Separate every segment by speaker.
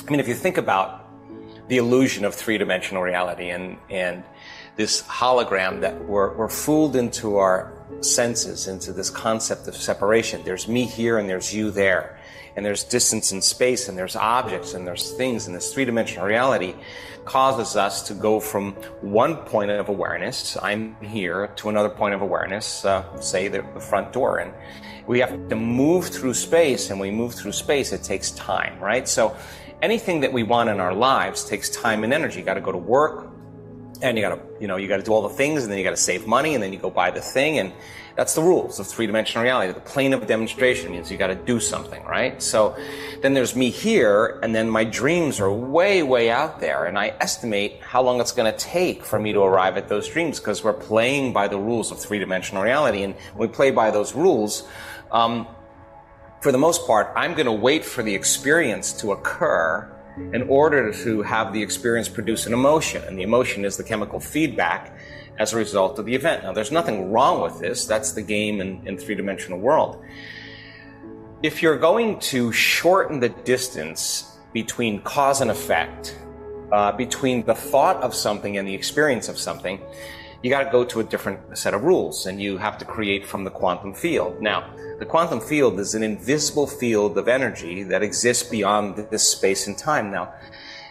Speaker 1: I mean, if you think about the illusion of three-dimensional reality and this hologram that we're fooled into our senses, into this concept of separation. There's me here and there's you there. And there's distance in space and there's objects and there's things, and this three-dimensional reality causes us to go from one point of awareness, I'm here, to another point of awareness, say the front door. And we have to move through space, and we move through space, it takes time, right? So anything that we want in our lives takes time and energy. You got to go to work, and you got to do all the things, and then you got to save money, and then you go buy the thing, and that's the rules of three-dimensional reality. The plane of demonstration means you got to do something, right? So then there's me here, and then my dreams are way, way out there, and I estimate how long it's going to take for me to arrive at those dreams, because we're playing by the rules of three-dimensional reality, and when we play by those rules, for the most part, I'm going to wait for the experience to occur in order to have the experience produce an emotion. And the emotion is the chemical feedback as a result of the event. Now, there's nothing wrong with this. That's the game in three-dimensional world. If you're going to shorten the distance between cause and effect, between the thought of something and the experience of something, you got to go to a different set of rules, and you have to create from the quantum field. Now, the quantum field is an invisible field of energy that exists beyond this space and time. Now,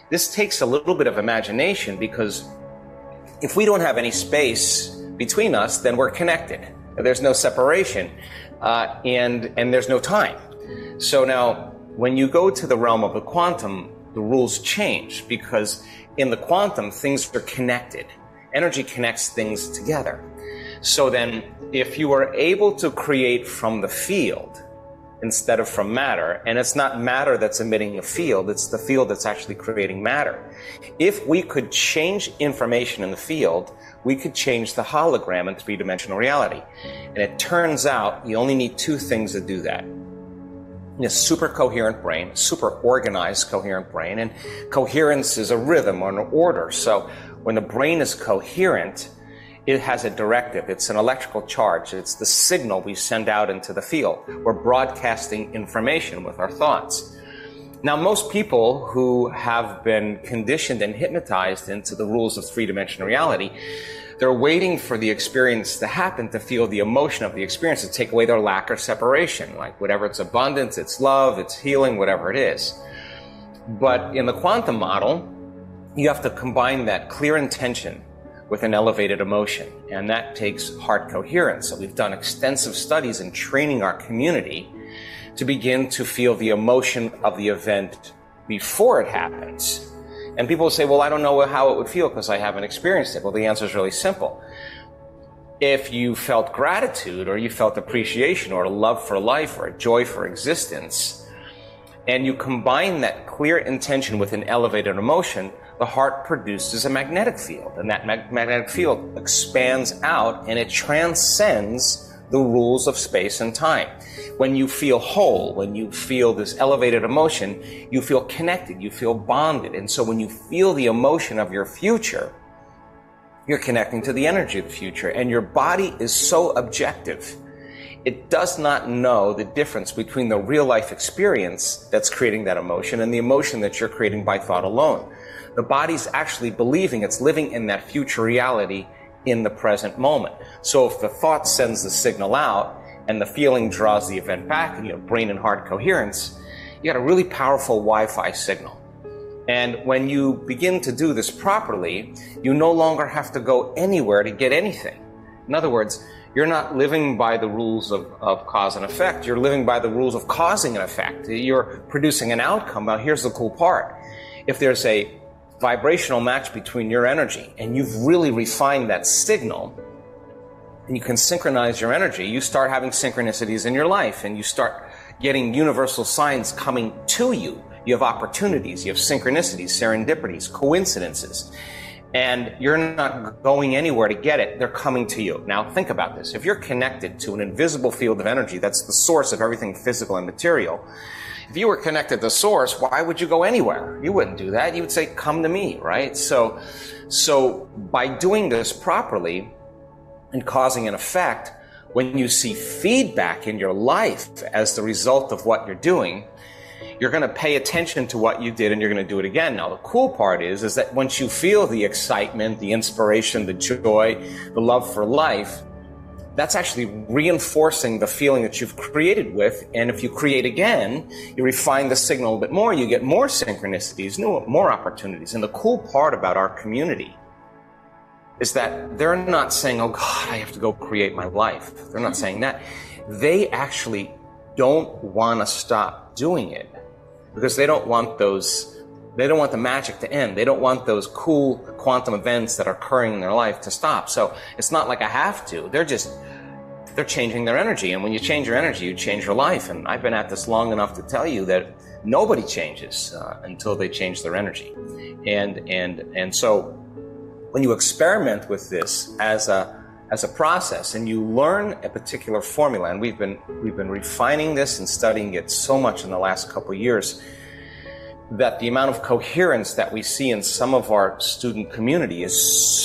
Speaker 1: this takes a little bit of imagination, because if we don't have any space between us, then we're connected. There's no separation, and there's no time. So now, when you go to the realm of the quantum, the rules change, because in the quantum, things are connected. Energy connects things together. So then, if you are able to create from the field instead of from matter, and it's not matter that's emitting a field, it's the field that's actually creating matter. If we could change information in the field, we could change the hologram in three-dimensional reality. And it turns out you only need two things to do that. A super coherent brain, super organized coherent brain, and coherence is a rhythm or an order. So when the brain is coherent, it has a directive. It's an electrical charge. It's the signal we send out into the field. We're broadcasting information with our thoughts. Now, most people who have been conditioned and hypnotized into the rules of three-dimensional reality, they're waiting for the experience to happen to feel the emotion of the experience, to take away their lack of separation. Like whatever it's abundance, it's love, it's healing, whatever it is. But in the quantum model, you have to combine that clear intention with an elevated emotion, and that takes heart coherence. So we've done extensive studies in training our community to begin to feel the emotion of the event before it happens. And people say, well, I don't know how it would feel because I haven't experienced it. Well, the answer is really simple. If you felt gratitude, or you felt appreciation, or a love for life, or a joy for existence, and you combine that clear intention with an elevated emotion, the heart produces a magnetic field, and that magnetic field expands out, and it transcends the rules of space and time. When you feel whole, when you feel this elevated emotion, you feel connected, you feel bonded. And so when you feel the emotion of your future, you're connecting to the energy of the future, and your body is so objective. It does not know the difference between the real life experience that's creating that emotion and the emotion that you're creating by thought alone. The body's actually believing it's living in that future reality in the present moment. So if the thought sends the signal out and the feeling draws the event back, and you have brain and heart coherence, you got a really powerful Wi-Fi signal. And when you begin to do this properly, you no longer have to go anywhere to get anything. In other words, you're not living by the rules of cause and effect. You're living by the rules of causing an effect. You're producing an outcome. Now, here's the cool part. If there's a vibrational match between your energy, and you've really refined that signal, and you can synchronize your energy, you start having synchronicities in your life, and you start getting universal signs coming to you. You have opportunities, you have synchronicities, serendipities, coincidences, and you're not going anywhere to get it. They're coming to you. Now, think about this. If you're connected to an invisible field of energy, that's the source of everything physical and material. If you were connected to the source, why would you go anywhere? You wouldn't do that. You would say, come to me, right? So by doing this properly and causing an effect, when you see feedback in your life as the result of what you're doing, you're going to pay attention to what you did and you're going to do it again. Now, the cool part is that once you feel the excitement, the inspiration, the joy, the love for life, that's actually reinforcing the feeling that you've created with. And if you create again, you refine the signal a bit more, you get more synchronicities, more opportunities. And the cool part about our community is that they're not saying, oh God, I have to go create my life. They're not saying that. They actually don't want to stop doing it because they don't want the magic to end. They don't want those cool quantum events that are occurring in their life to stop. So it's not like I have to. They're changing their energy. And when you change your energy, you change your life. And I've been at this long enough to tell you that nobody changes until they change their energy. And so when you experiment with this as a process and you learn a particular formula, and we've been refining this and studying it so much in the last couple of years, that the amount of coherence that we see in some of our student community is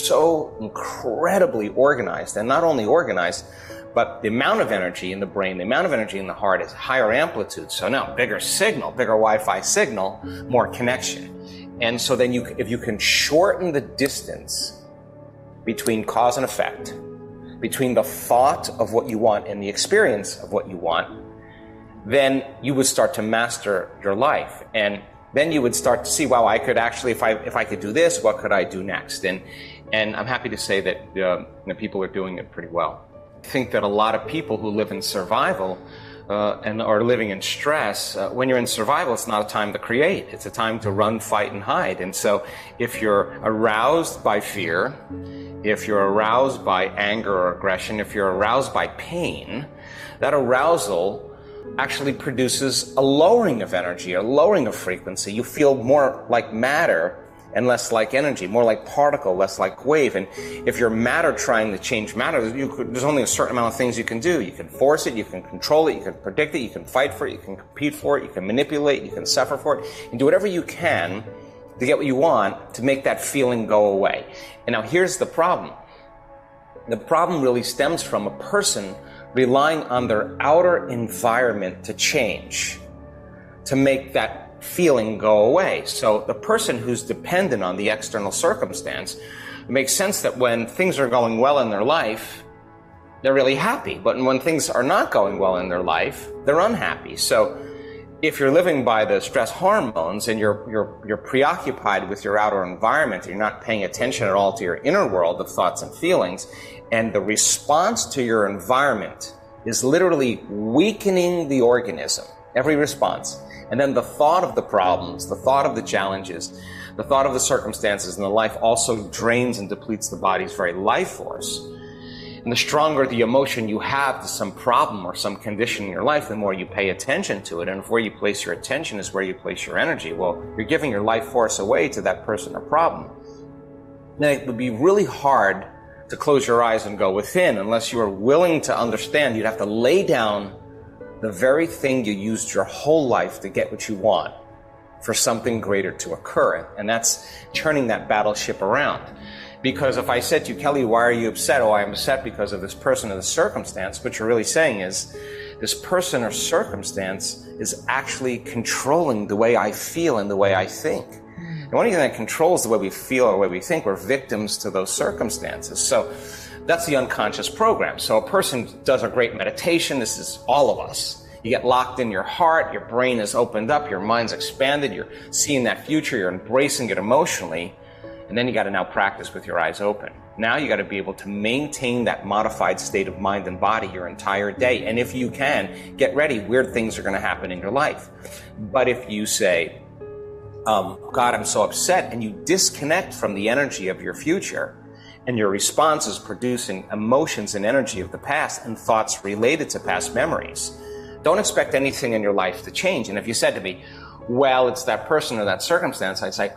Speaker 1: so incredibly organized. And not only organized, but the amount of energy in the brain, the amount of energy in the heart is higher amplitude. So now bigger signal, bigger Wi-Fi signal, more connection. And so then if you can shorten the distance between cause and effect, between the thought of what you want and the experience of what you want, then you would start to master your life. And then you would start to see, wow, I could actually, if I could do this, what could I do next? And I'm happy to say that people are doing it pretty well. I think that a lot of people who live in survival and are living in stress, when you're in survival, it's not a time to create. It's a time to run, fight, and hide. And so if you're aroused by fear, if you're aroused by anger or aggression, if you're aroused by pain, that arousal actually produces a lowering of energy, a lowering of frequency. You feel more like matter and less like energy, more like particle, less like wave. And if you're matter trying to change matter, there's only a certain amount of things you can do. You can force it, you can control it, you can predict it, you can fight for it, you can compete for it, you can manipulate, you can suffer for it, and do whatever you can to get what you want to make that feeling go away. And now here's the problem. The problem really stems from a person relying on their outer environment to change, to make that feeling go away. So the person who's dependent on the external circumstance, it makes sense that when things are going well in their life, they're really happy. But when things are not going well in their life, they're unhappy. So if you're living by the stress hormones and you're preoccupied with your outer environment, you're not paying attention at all to your inner world of thoughts and feelings, and the response to your environment is literally weakening the organism, every response. And then the thought of the problems, the thought of the challenges, the thought of the circumstances in the life also drains and depletes the body's very life force. And the stronger the emotion you have to some problem or some condition in your life, the more you pay attention to it. And if where you place your attention is where you place your energy, well, you're giving your life force away to that person or problem. Now, it would be really hard to close your eyes and go within unless you are willing to understand. You'd have to lay down the very thing you used your whole life to get what you want for something greater to occur. And that's turning that battleship around. Because if I said to you, Kelly, why are you upset? Oh, I'm upset because of this person or this circumstance. What you're really saying is this person or circumstance is actually controlling the way I feel and the way I think. The only thing that controls the way we feel or the way we think, we're victims to those circumstances. So that's the unconscious program. So a person does a great meditation. This is all of us. You get locked in your heart. Your brain is opened up. Your mind's expanded. You're seeing that future. You're embracing it emotionally. And then you got to now practice with your eyes open. Now you got to be able to maintain that modified state of mind and body your entire day. And if you can, get ready. Weird things are going to happen in your life. But if you say, God, I'm so upset, and you disconnect from the energy of your future, and your response is producing emotions and energy of the past and thoughts related to past memories, don't expect anything in your life to change. And if you said to me, well, it's that person or that circumstance, I'd say,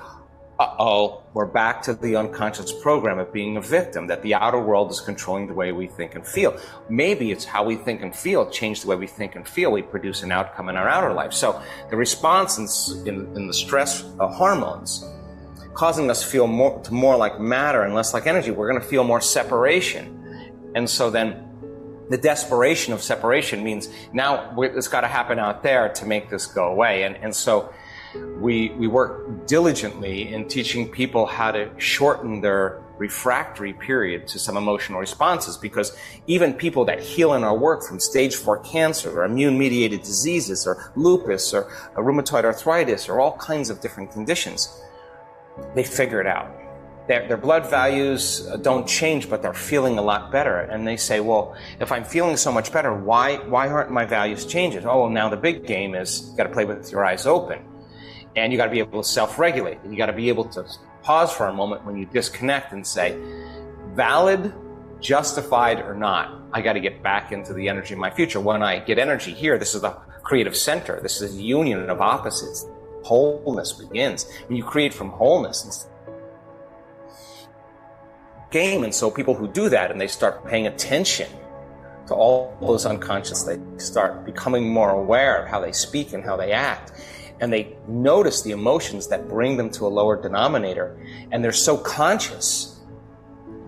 Speaker 1: uh-oh, we're back to the unconscious program of being a victim, that the outer world is controlling the way we think and feel. Maybe it's how we think and feel, change the way we think and feel, we produce an outcome in our outer life. So the response in the stress hormones, causing us to feel more like matter and less like energy, we're going to feel more separation. And so then the desperation of separation means now it's got to happen out there to make this go away. And so we work diligently in teaching people how to shorten their refractory period to some emotional responses, because even people that heal in our work from stage 4 cancer or immune-mediated diseases or lupus or rheumatoid arthritis or all kinds of different conditions, they figure it out. Their blood values don't change, but they're feeling a lot better. And they say, well, if I'm feeling so much better, why aren't my values changing? Oh, well, now the big game is you got to play with your eyes open. And you got to be able to self-regulate. You got to be able to pause for a moment when you disconnect and say, valid, justified or not, I got to get back into the energy of my future. When I get energy here, this is the creative center. This is a union of opposites. Wholeness begins. When you create from wholeness, game. And so people who do that and they start paying attention to all those unconscious, they start becoming more aware of how they speak and how they act. And they notice the emotions that bring them to a lower denominator. And they're so conscious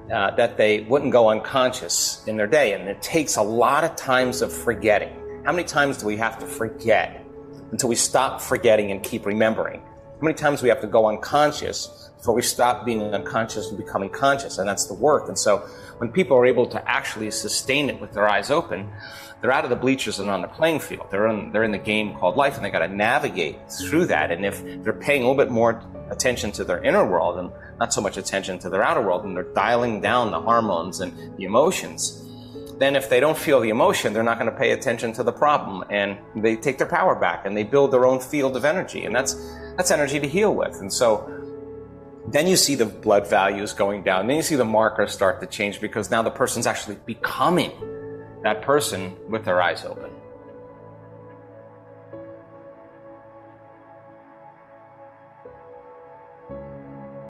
Speaker 1: that they wouldn't go unconscious in their day. And it takes a lot of times of forgetting. How many times do we have to forget until we stop forgetting and keep remembering? How many times do we have to go unconscious before we stop being unconscious and becoming conscious? And that's the work. And so when people are able to actually sustain it with their eyes open, they're out of the bleachers and on the playing field. They're in the game called life, and they got to navigate through that. And if they're paying a little bit more attention to their inner world and not so much attention to their outer world, and they're dialing down the hormones and the emotions, then if they don't feel the emotion, they're not going to pay attention to the problem, and they take their power back and they build their own field of energy, and that's energy to heal with. And so then you see the blood values going down. Then you see the markers start to change, because now the person's actually becoming that person with their eyes open.